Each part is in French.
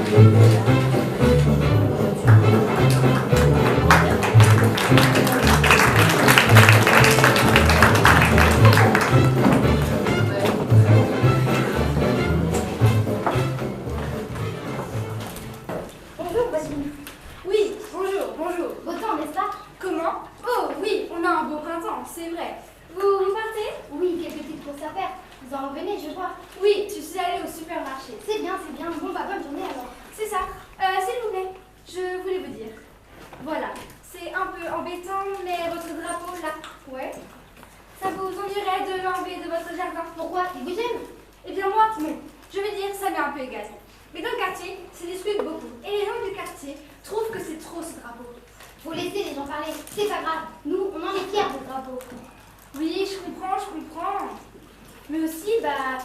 Bonjour, Basile. Oui, bonjour, bonjour. Beau temps, n'est-ce pas? Comment? Oh oui, on a un beau printemps, c'est vrai. Vous partez? Oui, quelques petites courses à faire. Vous en revenez, je vois. Oui, je suis allée au supermarché. C'est bien, c'est bien. Bon, bah, bonne journée alors. C'est ça. S'il vous plaît, je voulais vous dire. Voilà, c'est un peu embêtant, mais votre drapeau là, ouais. Ça vous ennuierait de l'enlever de votre jardin? Pourquoi? Il vous gêne? Eh bien moi, non. Je vais dire, ça m'est un peu égal. Mais dans le quartier, se discute beaucoup. Et les gens du quartier trouvent que c'est trop ce drapeau. Faut laisser les gens parler, c'est pas grave. Nous, on en est fiers de ce drapeau. Oui, je comprends, je comprends. Mais aussi,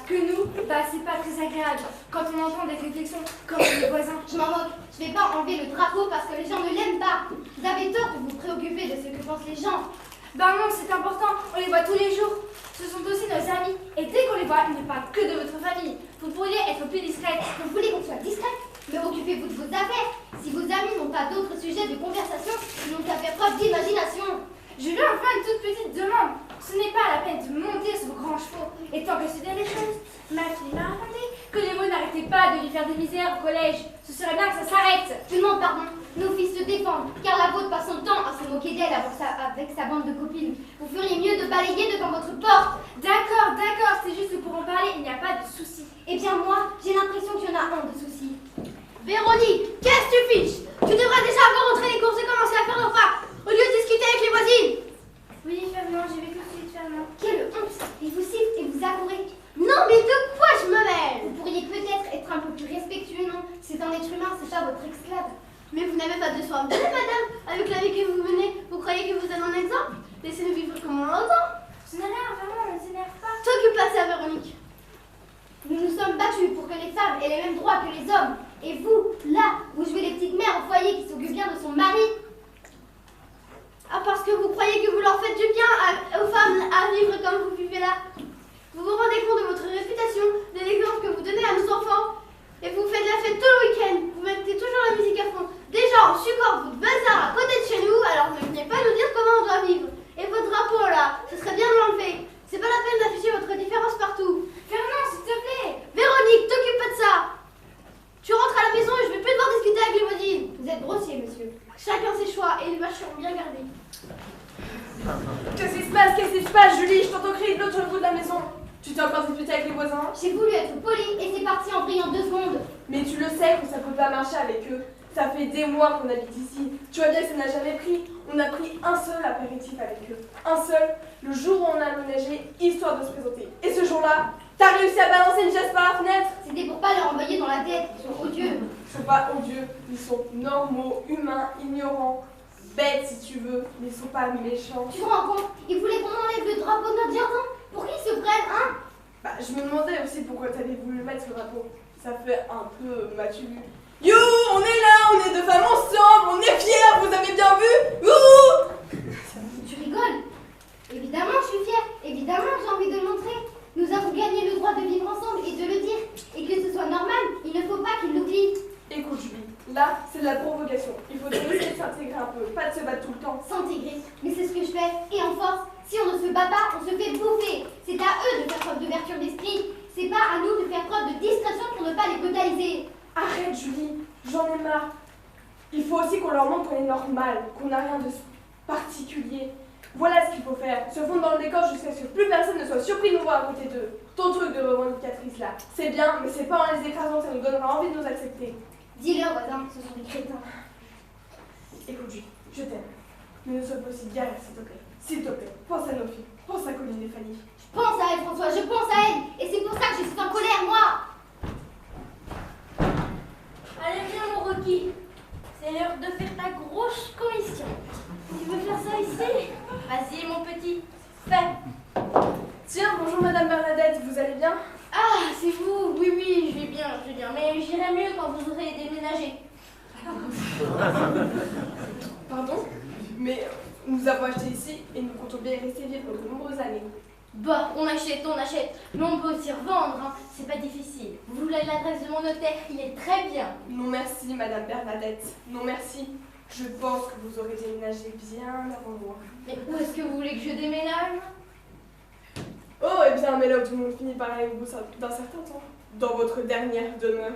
que nous, c'est pas très agréable quand on entend des réflexions comme les voisins. Je m'en moque. Je vais pas enlever le drapeau parce que les gens ne l'aiment pas. Vous avez tort de vous préoccuper de ce que pensent les gens. Ben non, c'est important. On les voit tous les jours. Ce sont aussi nos amis. Et dès qu'on les voit, ils ne parlent que de votre famille. Vous pourriez être plus discrète. Vous voulez qu'on soit discrète? Mais occupez-vous de vos affaires. Si vos amis n'ont pas d'autres sujets de conversation, ils n'ont qu'à faire preuve d'imagination. Je veux enfin une toute petite demande. Ce n'est pas la peine de monter sur vos grands chevaux. Et tant que c'est bien les choses, ma fille m'a raconté que les mots n'arrêtaient pas de lui faire des misères au collège. Ce serait bien que ça s'arrête. Je demande pardon. Nos filles se défendent, car la vôtre passe son temps à se moquer d'elle avec sa bande de copines. Vous feriez mieux de balayer devant votre porte. D'accord, c'est juste que pour en parler, il n'y a pas de souci. Eh bien moi, j'ai l'impression qu'il y en a un de souci. Véronique, qu'est-ce que tu fiches? Tu devrais déjà avoir rentré les courses et commencer à faire nos repas, au lieu de discuter avec les voisines. Oui, Fernand, j'y vais tout de suite, Fernand. Quelle honte! Il vous siffle et vous accourez. Non, mais de quoi je me mêle? Vous pourriez peut-être être un peu plus respectueux, non? C'est un être humain, c'est pas votre esclave. Mais vous n'avez pas de soin de madame. Avec la vie que vous menez, vous croyez que vous êtes un exemple? Laissez-nous vivre comme on l'entend. Ce n'est rien, Fernand, ne s'énerve pas. T'occupe pas de ça, Véronique. Nous nous sommes battus pour que les femmes aient les mêmes droits que les hommes. Et vous, là, vous jouez les petites mères au foyer qui s'occupent bien de son mari. Ah, parce que vous croyez que vous leur faites du bien aux femmes à vivre comme vous vivez là. Vous vous rendez compte de votre réputation, de l'exemple que vous donnez à nos enfants. Et vous faites la fête tout le week-end. Vous mettez toujours la musique à fond. Déjà, on supporte votre bazar à côté de chez nous, alors ne venez pas nous dire comment on doit vivre. Et votre drapeau là, ce serait bien de l'enlever. C'est pas la peine d'afficher votre différence partout. Fernand, s'il te plaît. Véronique, t'occupe pas de ça. Tu rentres à la maison et je vais plus devoir discuter avec les voisines. Vous êtes grossier, monsieur. Chacun ses choix et les vaches seront bien gardées. Qu'est-ce qui se passe, Julie? Je t'entends crier de l'autre bout de la maison. Tu t'es encore disputé avec les voisins? J'ai voulu être polie et c'est parti en brillant 2 secondes. Mais tu le sais que ça peut pas marcher avec eux. Ça fait des mois qu'on habite ici. Tu vois bien que ça n'a jamais pris. On a pris un seul apéritif avec eux. Un seul, le jour où on a aménagé, histoire de se présenter. Et ce jour-là, t'as réussi à balancer une chaise par la fenêtre? C'était pour pas leur envoyer dans la tête. Ils sont odieux. Ils sont pas odieux. Ils sont normaux, humains, ignorants. Bêtes si tu veux, mais ils sont pas méchants. Tu te rends compte? Ils voulaient qu'on enlève le drapeau de notre jardin. Pour qu'ils se prennent, hein? Je me demandais aussi pourquoi t'avais voulu mettre le drapeau. Ça fait un peu m'as-tu vu? You, on est là, on est 2 femmes ensemble, on est fiers, vous avez bien vu? Ouh! Tu rigoles? Évidemment, je suis fière. Évidemment, j'ai envie de le montrer. Nous avons gagné le droit de vivre ensemble et de le dire. Et que ce soit normal, il ne faut pas qu'ils l'oublient. Écoute, Julie, là, c'est de la provocation. Il faut essayer de s'intégrer un peu, pas de se battre tout le temps. S'intégrer, mais c'est ce que je fais. Et en force, si on ne se bat pas, on se fait bouffer. C'est à eux de faire preuve d'ouverture d'esprit. C'est pas à nous de faire preuve de discrétion pour ne pas les brutaliser. Arrête, Julie, j'en ai marre. Il faut aussi qu'on leur montre qu'on est normal, qu'on n'a rien de particulier. Voilà ce qu'il faut faire, se fondre dans le décor jusqu'à ce que plus personne ne soit surpris de nous voir à côté d'eux. Ton truc de revendicatrice là, c'est bien, mais c'est pas en les écrasant, ça nous donnera envie de nous accepter. Dis-leur, voisin, ce sont des crétins. Écoute, Julie, je t'aime. Mais ne sois pas aussi galère, s'il te plaît. S'il te plaît, pense à nos filles, pense à Colline et Fanny. Je pense à elle, François, je pense à elle. Et c'est pour ça que je suis en colère, moi. Allez, viens, mon Rocky. C'est l'heure de faire ta grosse commission. Tu veux faire ça ici? Vas-y, mon petit. Fais. Tiens, bonjour Madame Bernadette, vous allez bien? Ah, c'est vous. Oui, je vais bien. Mais j'irai mieux quand vous aurez déménagé. Pardon? Mais nous avons acheté ici et nous comptons bien y rester vivre pour de nombreuses années. Bah, on achète. Mais on peut aussi revendre, hein. C'est pas difficile. Vous voulez l'adresse de mon notaire, il est très bien. Non merci, Madame Bernadette. Non merci. Je pense que vous aurez déménagé bien avant moi. Mais où est-ce que vous voulez que je déménage? Oh, et bien, mais là où tout le monde finit par aller au bout d'un certain temps. Dans votre dernière demeure.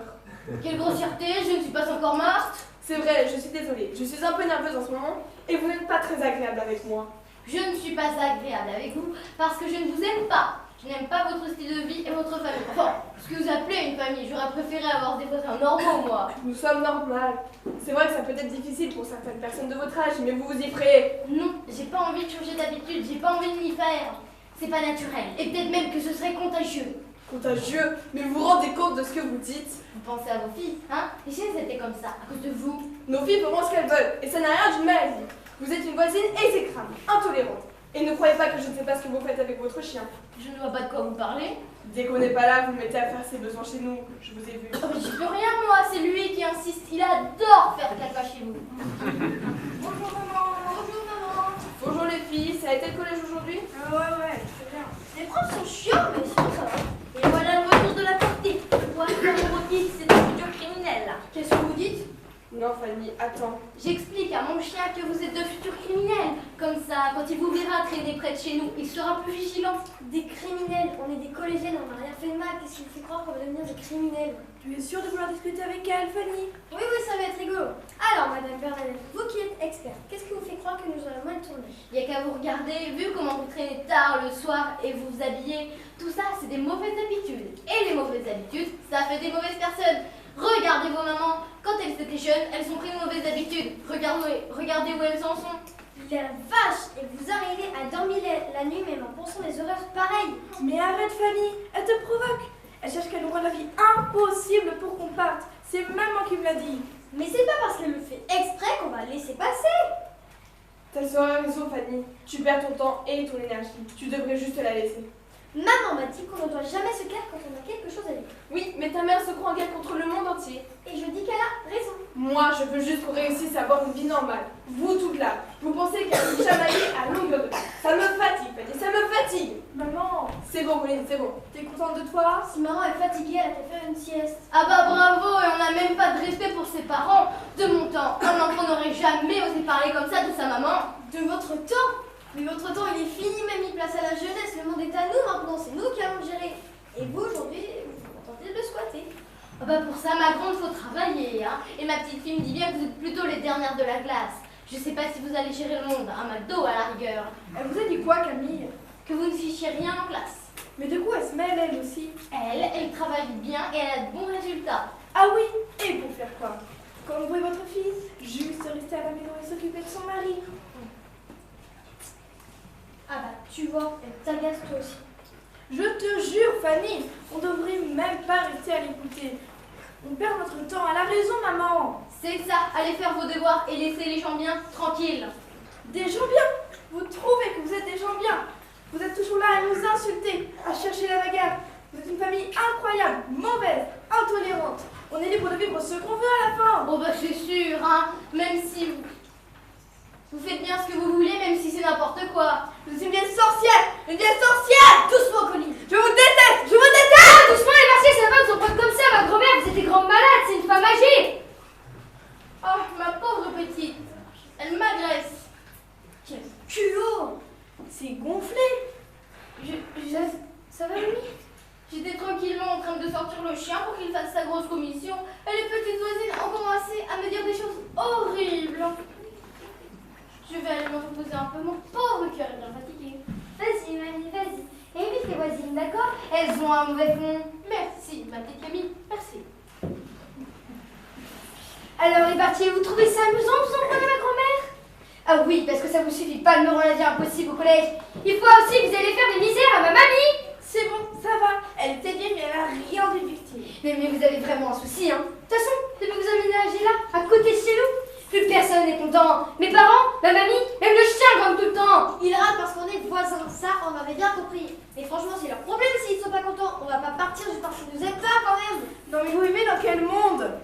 Quelle grossièreté, je ne suis pas encore morte. C'est vrai, je suis désolée. Je suis un peu nerveuse en ce moment et vous n'êtes pas très agréable avec moi. Je ne suis pas agréable avec vous parce que je ne vous aime pas. Je n'aime pas votre style de vie et votre famille. Enfin, ce que vous appelez une famille, j'aurais préféré avoir des voisins normaux, moi. Nous sommes normales. C'est vrai que ça peut être difficile pour certaines personnes de votre âge, mais vous vous y ferez. Non, j'ai pas envie de changer d'habitude, j'ai pas envie de m'y faire. C'est pas naturel. Et peut-être même que ce serait contagieux. Contagieux, mais vous vous rendez compte de ce que vous dites? Vous pensez à vos filles, hein? Et si elles étaient comme ça, à cause de vous? Nos filles feront ce qu'elles veulent, et ça n'a rien d'une maladie. Vous êtes une voisine exécrable, intolérante. Et ne croyez pas que je ne sais pas ce que vous faites avec votre chien. Je ne vois pas de quoi vous parlez. Dès qu'on n'est pas là, vous le mettez à faire ses besoins chez nous. Je vous ai vu. Oh, mais j'y peux rien, moi, c'est lui qui insiste. Il adore faire caca chez vous. Bonjour maman. Bonjour maman. Bonjour les filles, ça a été le collège aujourd'hui? Ouais, très bien. Les profs sont chiants, mais sinon ça va. Et voilà le retour de la partie. Voilà mon rôti, c'est un futur criminel. Qu'est-ce que vous dites? Non Fanny, attends. J'explique à mon chien que vous êtes de futurs criminels. Comme ça, quand il vous verra traîner près de chez nous, il sera plus vigilant. Des criminels, on est des collégiennes, on n'a rien fait de mal. Qu'est-ce qui vous fait croire qu'on va devenir des criminels? Tu es sûre de vouloir discuter avec elle, Fanny? Oui, ça va être rigolo. Alors, Madame Bernadette, vous qui êtes experte, qu'est-ce qui vous fait croire que nous aurons mal tourné? Il n'y a qu'à vous regarder, vu comment vous traînez tard le soir et vous vous habillez. Tout ça, c'est des mauvaises habitudes. Et les mauvaises habitudes, ça fait des mauvaises personnes. Regardez vos mamans, quand elles étaient jeunes, elles ont pris de mauvaises habitudes. Regardez où elles en sont. La vache! Et vous arrivez à dormir la nuit même en pensant des horreurs pareilles. Mais arrête, Fanny, elle te provoque. Elle cherche qu'à nous rendre la vie impossible pour qu'on parte. C'est maman qui me l'a dit. Mais c'est pas parce qu'elle le fait exprès qu'on va laisser passer. T'as sur raison Fanny. Tu perds ton temps et ton énergie. Tu devrais juste la laisser. Maman m'a dit qu'on ne doit jamais se taire quand on a quelque chose à dire. Oui, mais ta mère se croit en guerre contre le monde entier. Et je dis qu'elle a raison. Moi, je veux juste qu'on réussisse à avoir une vie normale. Vous toutes là, vous pensez qu'elle vous chamailler à longueur de temps. Ça me fatigue, Fanny, ça me fatigue. Maman, C'est bon, Pauline, c'est bon. t'es contente de toi? Si maman est fatiguée, elle a qu'à faire une sieste. Ah bah bravo, et on n'a même pas de respect pour ses parents. De mon temps, un enfant n'aurait jamais osé parler comme ça de sa maman. De votre temps? Mais votre temps, il est fini, mamie, place à la jeunesse. Le monde est à nous maintenant, c'est nous qui allons le gérer. Et vous, aujourd'hui, vous tentez de le squatter. Ah bah pour ça, ma grande, faut travailler, hein. Et ma petite fille me dit bien que vous êtes plutôt les dernières de la classe. Je sais pas si vous allez gérer le monde, à McDo à la rigueur. Elle vous a dit quoi, Camille? Que vous ne fichiez rien en classe. Mais de quoi elle se mêle, elle aussi? Elle travaille bien et elle a de bons résultats. Ah oui, et pour faire quoi? Comme vous et votre fille? Juste rester à la maison et s'occuper de son mari. Ah bah, tu vois, elle t'agace toi aussi. Je te jure, Fanny, on devrait même pas rester à l'écouter. On perd notre temps. Elle a raison, maman. C'est ça, allez faire vos devoirs et laissez les gens bien tranquilles. Des gens bien? Vous trouvez que vous êtes des gens bien? Vous êtes toujours là à nous insulter, à chercher la bagarre. Vous êtes une famille incroyable, mauvaise, intolérante. On est libre de vivre ce qu'on veut à la fin. Bon bah c'est sûr, hein, même si vous faites bien ce que vous voulez, même si c'est n'importe quoi. Vous êtes une vieille sorcière. Une vieille sorcière. Doucement, Colline. Je vous déteste. Je vous déteste. Doucement, les Marseillais, ça va, vous en prendre comme ça, ma grand-mère, vous êtes des grandes malades, c'est une femme âgée. Oh, ma pauvre petite, elle m'agresse. Quel culot. C'est gonflé. Ça va, Mimi? J'étais tranquillement en train de sortir le chien pour qu'il fasse sa grosse commission et les petites voisines ont commencé à me dire des choses horribles. Je vais aller me reposer un peu, mon pauvre cœur est bien fatigué. Vas-y, mamie, vas-y. Évite les voisines, d'accord? Elles ont un mauvais fond. Merci, ma petite Camille, merci. Alors, les parties, vous trouvez ça amusant, vous en prenez ma grand-mère? Ah oui, parce que ça vous suffit pas de me rendre la vie impossible au collège. Il faut aussi que vous allez faire des misères à ma mamie. C'est bon, ça va. Elle était bien, mais elle a rien d'éduqué. Mais vous avez vraiment un souci, hein. De toute façon, depuis que vous avez aménagé là, à côté de chez nous, plus personne n'est content. Mes parents, ma mamie, même le chien grogne tout le temps. Ils râlent parce qu'on est voisins, ça, on avait bien compris. Mais franchement, c'est leur problème s'ils sont pas contents. On va pas partir juste parce qu'ils nous aiment pas quand même. Non mais vous aimez dans quel monde?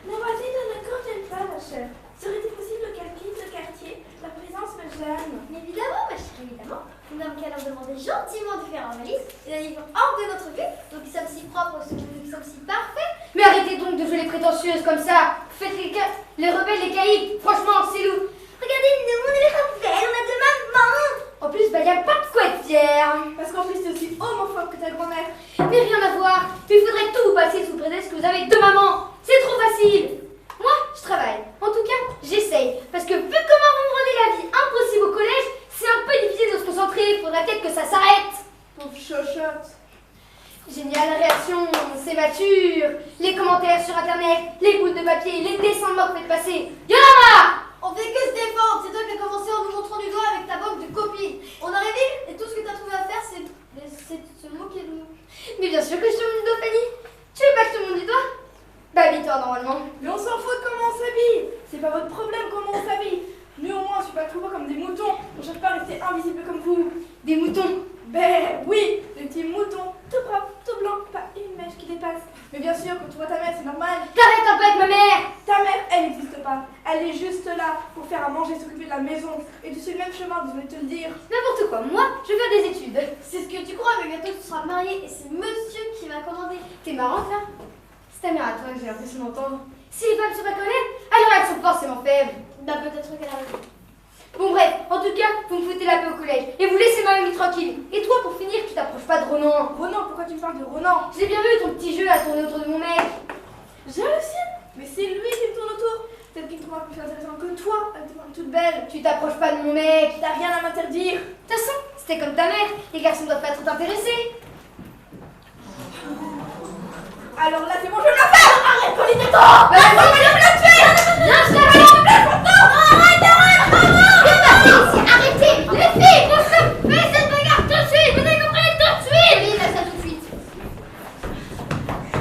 Mon voisine ne n'accorde pas, ma chère. Serait-il possible qu'elle quitte le quartier? La présence me gêne. Mais évidemment, ma chérie, évidemment. Nous n'avons qu'à leur demander gentiment de faire leur valise et d'aller hors de notre vue. Donc, nous sommes si propres, nous sommes si jouez les prétentieuses comme ça. Vous faites les rebelles, les caïds. Franchement, c'est loup. Regardez, nous, on est les rebelles, on a de maman. En plus, bah, y a pas de quoi être fier. Parce qu'en plus, t'es aussi homophobe que ta grand-mère. Mais rien à voir. Il faudrait tout passer sous prétexte que vous avez deux mamans. C'est trop facile. Moi, je travaille. En tout cas, j'essaye. Parce que vu comment vous me rendez la vie impossible au collège, c'est un peu difficile de se concentrer. Faudrait peut-être que ça s'arrête. Pauvre chochotte. Génial, réaction, c'est mature. Les commentaires sur internet, les bouts de papier, les dessins de mort que vous faites passer. Y'en a marre. On fait que se défendre. C'est toi qui as commencé en nous montrant du doigt avec ta banque de copines. On a rêvé et tout ce que t'as trouvé à faire, c'est se moquer de nous. Mais bien sûr que je te montre du doigt, Fanny. Tu veux pas que je te montre du doigt? Bah, habille-toi normalement. Mais on s'en fout de comment on s'habille. C'est pas votre problème comment on s'habille. Nous au moins, on suit pas trop comme des moutons. On cherche pas à rester invisible comme vous. Des moutons. Ben oui, des petits moutons, tout propre, tout blanc, pas une mèche qui dépasse. Mais bien sûr, quand tu vois ta mère, c'est normal. T'arrêtes un peu avec ma mère. Ta mère, elle n'existe pas. Elle est juste là pour faire à manger, s'occuper de la maison. Et tu suis le même chemin, je vais te le dire. N'importe quoi, moi, je veux faire des études. C'est ce que tu crois, mais bientôt tu seras mariée et c'est monsieur qui va commander. T'es marrante là. C'est ta mère à toi que j'ai l'impression d'entendre. Si les femmes sont pas connaître, alors elles sont forcément faibles. Bah peut-être qu'elle a raison. Bon bref, en tout cas, vous me foutez la paix au collège et vous laissez ma mamie tranquille. Et toi, pour finir, tu t'approches pas de Ronan. Ronan, pourquoi tu me parles de Ronan? J'ai bien vu ton petit jeu à tourner autour de mon mec. J'ai réussi. Mais c'est lui qui me tourne autour. Peut-être qu'il me trouvera plus intéressant que toi. Elle te parle toute belle. Tu t'approches pas de mon mec. T'as rien à m'interdire. De toute façon, c'était comme ta mère. Les garçons doivent pas trop t'intéresser. Alors là, c'est bon, je vais me la faire. Arrête, Pauline, tais-toi. Bah, vas-y, viens me la tuer. Viens, je arrêtez. Les filles, on se fait cette bagarre tout de suite. Vous avez compris, tout de suite. Oui, laisse ça tout de suite.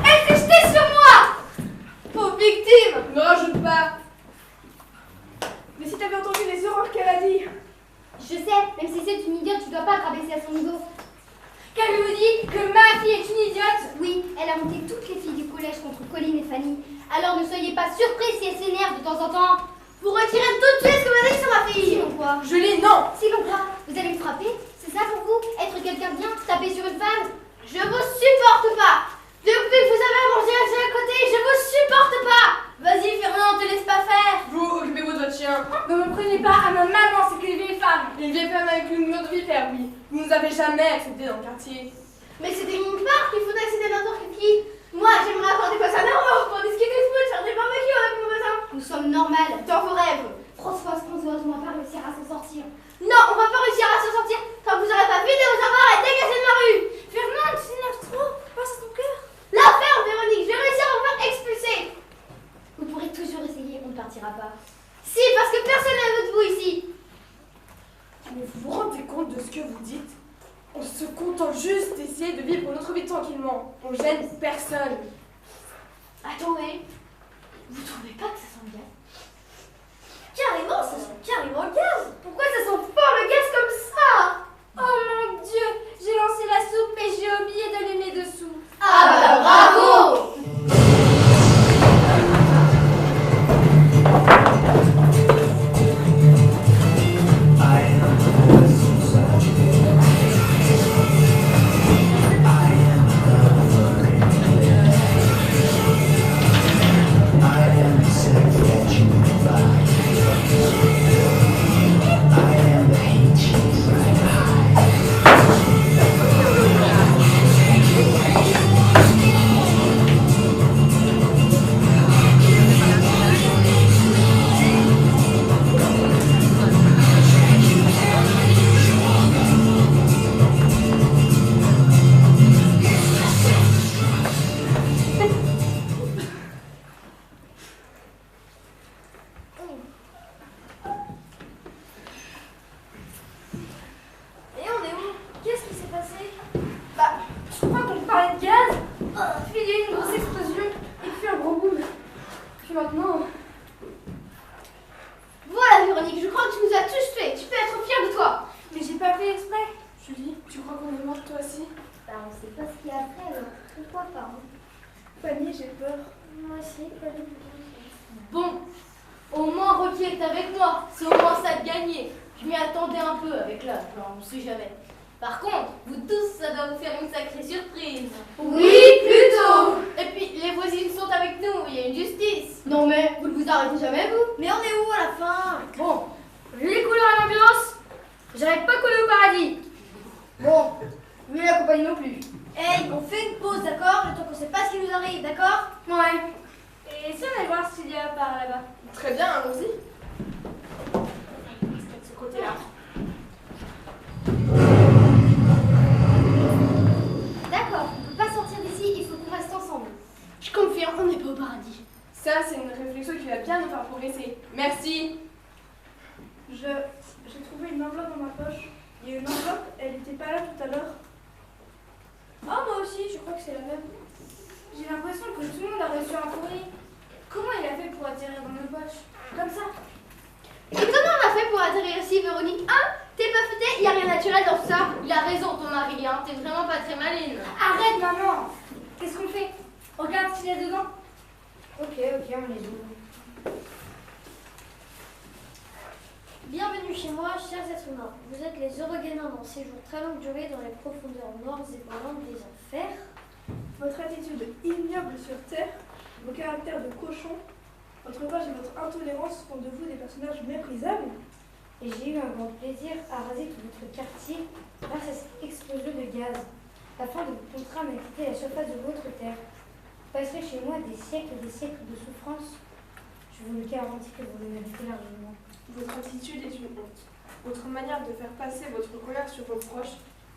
Elle s'est jetée sur moi. Pauvre victime. Ne rajoute pas. Mais si t'avais entendu les horreurs qu'elle a dit. Je sais, même si c'est une idiote, tu dois pas te rabaisser à son niveau. Qu'avez-vous dit? Que ma fille est une idiote? Oui, elle a monté toutes les filles du collège contre Colline et Fanny. Alors ne soyez pas surpris si elle s'énerve de temps en temps. Vous retirez tout de suite ce que vous avez dit sur ma fille. Sinon quoi? Je l'ai, non. Sinon quoi? Vous allez me frapper? C'est ça pour vous? Être quelqu'un de bien? Taper sur une femme? Je vous supporte pas. Depuis que vous avez à manger à côté, je vous supporte pas. Vas-y Fernand, te laisse pas faire. Vous, occupez-vous de votre chien. Ne me prenez pas à ma maman, c'est qu'une vieille femme. Une vieille femme avec une autre vipère, oui. Vous nous avez jamais accepté dans le quartier. Mais c'était une part qu'il faut accepter n'importe qui. Moi, j'aimerais avoir des voisins normaux pour discuter de foot, faire des barbecues avec mon voisin. Nous sommes normales, dans vos rêves. Françoise, on va pas réussir à s'en sortir. Non, on va pas réussir à s'en sortir tant que vous aurez pas vidé vos avoirs et dégagé de ma rue. Fernande, tu t'énerves trop. Passe à ton cœur. La ferme, Véronique, je vais réussir à vous faire expulser. Vous pourrez toujours essayer, on ne partira pas. Si, parce que personne n'a de vous ici. Mais vous vous rendez compte de ce que vous dites? On se contente juste d'essayer de vivre notre vie tranquillement. On gêne personne. Attendez, vous trouvez pas que ça sent bien? Carrément, ça sent carrément le gaz. Pourquoi ça sent fort le gaz comme ça? Oh mon Dieu, j'ai lancé la soupe mais j'ai oublié d'allumer dessous. Ah bah bravo. Et on est où? Qu'est-ce qui s'est passé? Bah, je crois qu'on parlait de gaz. Puis il y a eu une grosse explosion. Et puis un gros boom. Puis maintenant. Voilà Véronique, je crois que tu nous as tous tués. Tu peux être fière de toi. Mais j'ai pas fait exprès. Julie, tu crois qu'on est morte toi aussi? Bah on sait pas ce qu'il y a après alors. Pourquoi pas? Fanny, j'ai peur. Moi aussi, pas du tout. Bon, au moins Rocky est avec moi. C'est au moins ça de gagner. Je m'y attendais un peu avec l'âge, on ne sait jamais. Par contre, vous tous, ça doit vous faire une sacrée surprise. Oui, plutôt. Et puis, les voisines sont avec nous. Il y a arrêtez jamais, vous. Mais on est où à la fin? Bon, vu les couleurs et l'ambiance, j'arrive pas coller au paradis. Bon, vu la compagnie non plus. Hey, on fait une pause, d'accord? Le temps qu'on sait pas ce qui nous arrive, d'accord? Ouais. Et si on allait voir s'il y a par là-bas? Très bien, allons-y. C'est de ce côté-là. D'accord, on peut pas sortir d'ici, il faut qu'on reste ensemble. Je confirme, on n'est pas au paradis. Ça, c'est une réflexion qui va bien nous faire progresser. Merci. J'ai trouvé une enveloppe dans ma poche. Il y a une enveloppe, elle était pas là tout à l'heure. Ah, moi aussi, je crois que c'est la même. J'ai l'impression que tout le monde a reçu un courrier. Comment il a fait pour atterrir dans nos poches? Comme ça? Et comment on a fait pour atterrir ici, Véronique? Hein? T'es pas futée? Y a rien de naturel dans ça. Il a raison, ton mari, hein. T'es vraiment pas très maline. Arrête, maman! Qu'est-ce qu'on fait? Regarde ce qu'il y a dedans. Ok, on les ouvre. Bienvenue chez moi, chers êtres humains. Vous êtes les heureux gagnants d'un séjour très longue durée dans les profondeurs noires et brûlantes des enfers. Votre attitude ignoble sur Terre, vos caractères de cochon, votre rage et votre intolérance font de vous des personnages méprisables. Et j'ai eu un grand plaisir à raser tout votre quartier grâce à cette explosion de gaz, afin de vous contraindre à quitter la surface de votre terre. Vous passerez chez moi des siècles et des siècles de souffrance. Je vous le garantis que vous le méritez largement. Votre attitude est une honte. Votre manière de faire passer votre colère sur vos proches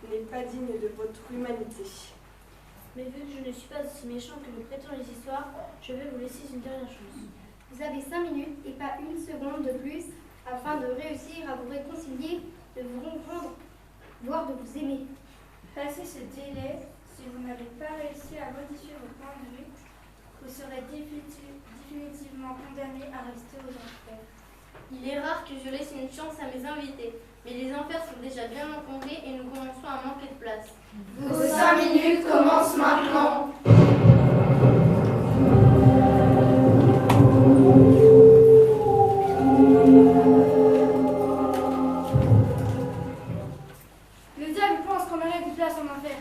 n'est pas digne de votre humanité. Mais vu que je ne suis pas aussi méchant que le prétendent les histoires, je vais vous laisser une dernière chose. Vous avez 5 minutes et pas une seconde de plus afin de réussir à vous réconcilier, de vous comprendre, voire de vous aimer. Passé ce délai, si vous n'avez pas réussi à modifier vos points de vue, vous serez définitivement condamné à rester aux enfers. Il est rare que je laisse une chance à mes invités, mais les enfers sont déjà bien encombrés et nous commençons à manquer de place. Vos 5 minutes commencent maintenant. Le diable pense qu'on aurait une place en enfer.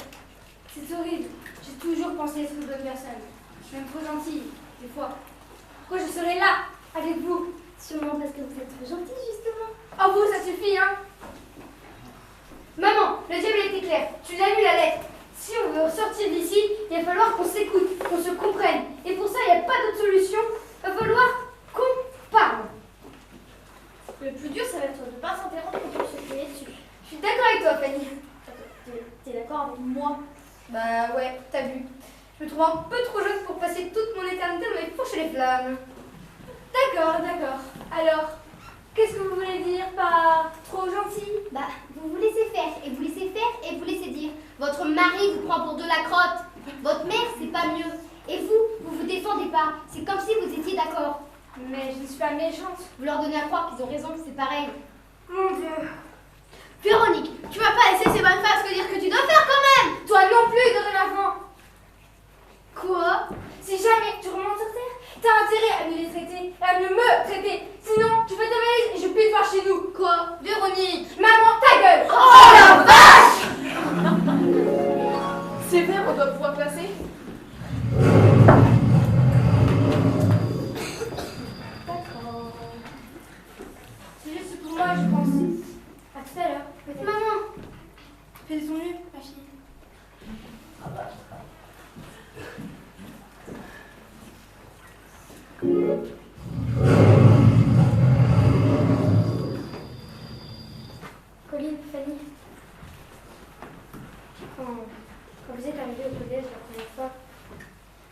C'est horrible. J'ai toujours pensé être une bonne personne. Je suis même trop gentille, des fois. Pourquoi je serais là, avec vous? Sûrement parce que vous êtes trop gentil, justement. Oh vous, ça suffit, hein? Maman, le diable était clair. Tu l'as lu la lettre. Si on veut sortir d'ici, il va falloir qu'on s'écoute, qu'on se comprenne. Et pour ça, il n'y a pas d'autre solution. Il va falloir qu'on parle. Le plus dur, ça va être de ne pas s'interrompre pour se crier dessus. Je suis d'accord avec toi, Fanny. T'es d'accord avec moi? Bah ouais, t'as vu. Je me trouve un peu trop jeune pour passer toute mon éternité dans les fourches et les flammes. D'accord, d'accord. Alors, qu'est-ce que vous voulez dire par trop gentil? Bah, vous vous laissez faire, et vous laissez faire, et vous laissez dire. Votre mari vous prend pour de la crotte. Votre mère, c'est pas mieux. Et vous vous défendez pas. C'est comme si vous étiez d'accord. Mais je ne suis pas méchante. Vous leur donnez à croire qu'ils ont raison, que c'est pareil. Mon Dieu. Véronique, tu vas pas laisser ces bonnes phrases te dire que tu dois faire quand même. Toi non plus, dorénavant. Quoi? Si jamais tu remontes sur Terre, t'as intérêt à nous les traiter, à mieux me traiter. Sinon, tu fais ta valise et je peux te voir chez nous. Quoi? Véronique. Maman, ta gueule. Oh la vache! C'est vrai, on doit pouvoir passer. D'accord. C'est juste pour moi, je pense. À tout à l'heure, peut-être. Maman. Fais de ton mieux, ma fille. Colline, Fanny, quand vous êtes arrivés au collège la première fois,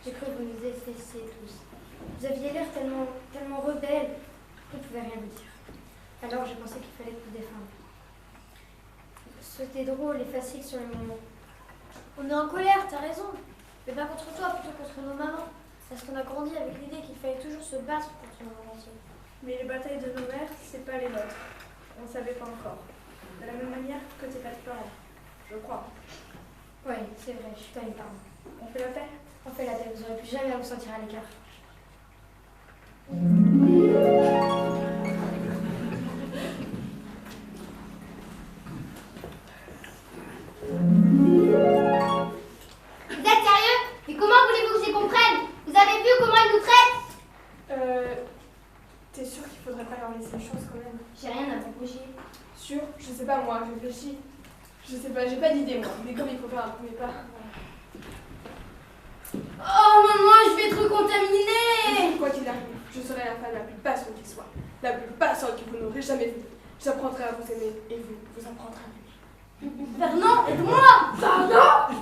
j'ai cru que vous nous détestiez tous. Vous aviez l'air tellement rebelle, vous ne pouvez rien me dire. Alors j'ai pensé qu'il fallait vous défendre. C'était drôle et facile sur le moment. On est en colère, t'as raison. Mais pas contre toi, plutôt contre nos mamans. Parce qu'on a grandi avec l'idée qu'il fallait toujours se battre contre nos mamans. Mais les batailles de nos mères, c'est pas les nôtres. On ne savait pas encore. De la même manière que tes parents, je crois. Oui, c'est vrai, je suis pas une parent. On fait la paix? On fait la paix, vous n'aurez plus jamais à vous sentir à l'écart. Vous êtes sérieux? Mais comment voulez-vous que je les comprenne? Vous avez vu comment ils nous traitent? des choses quand même. J'ai rien à vous reprocher. Sûr? Je sais pas moi, réfléchis. Je sais pas, j'ai pas d'idée moi, mais comme il faut faire un premier pas. Oh maman, je vais être contaminée. Quoi qu'il arrive, je serai la femme la plus passante qui soit, la plus passante que vous n'aurez jamais vue. J'apprendrai à vous aimer et vous apprendrez à m'aimer. Fernand, aide-moi. Pardon?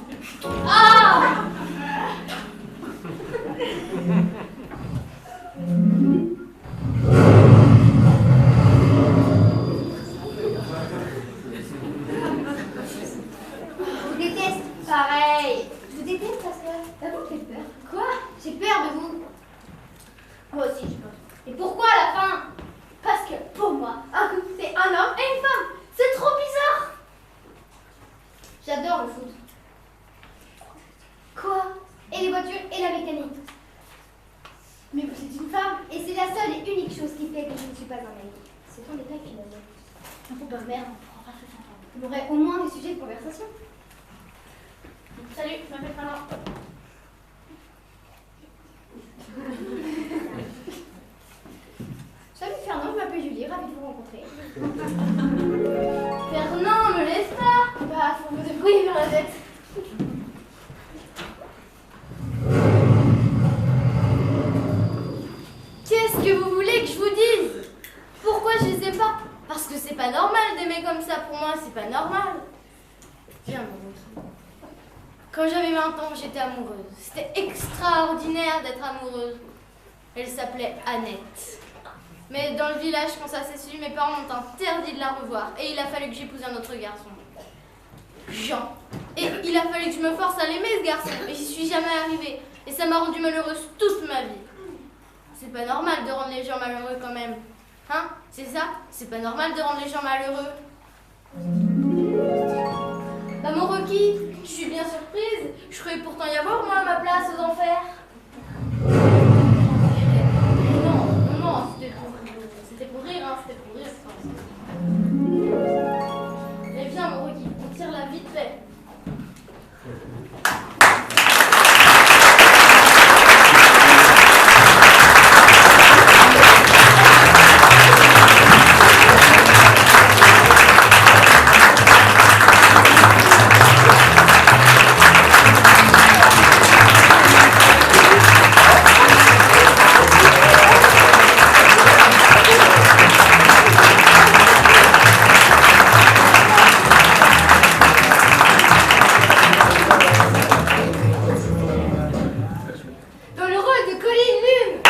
Ah! Je vous déteste. Pareil. Je vous déteste parce que ça vous fait peur. Quoi? J'ai peur de vous. Moi aussi, j'ai peur. Et pourquoi à la fin? Parce que pour moi, un couple, c'est un homme et une femme. C'est trop bizarre. J'adore le foot. Quoi? Et les voitures et la mécanique. Mais vous êtes une femme. Et c'est la seule et unique chose qui fait que je ne suis pas un mec. Ce sont les règles finalement. Oh bah merde, on pourra pas se s'entendre. Vous aurez au moins des sujets de conversation. Salut, je m'appelle Fernand. Salut Fernand, je m'appelle Julie, ravie de vous rencontrer. Fernand, me laisse pas. Bah, faut vous débrouiller vers la tête. Qu'est-ce que vous voulez que je vous dise? Pourquoi je les aime pas? Parce que c'est pas normal d'aimer comme ça. Pour moi, c'est pas normal. Viens, mon autre. Quand j'avais 20 ans, j'étais amoureuse. C'était extraordinaire d'être amoureuse. Elle s'appelait Annette. Mais dans le village, quand ça s'est su, mes parents m'ont interdit de la revoir. Et il a fallu que j'épouse un autre garçon. Jean. Et il a fallu que je me force à l'aimer, ce garçon. Et j'y suis jamais arrivée. Et ça m'a rendue malheureuse toute ma vie. C'est pas normal de rendre les gens malheureux quand même. Hein? C'est ça? C'est pas normal de rendre les gens malheureux. Bah mon Rocky, je suis bien surprise. Je croyais pourtant y avoir moi à ma place aux enfers. Non, c'était pour rire, hein, c'était pour rire. Mais viens mon Rocky, on tire la vite fait. Dans le rôle de Colline Lune.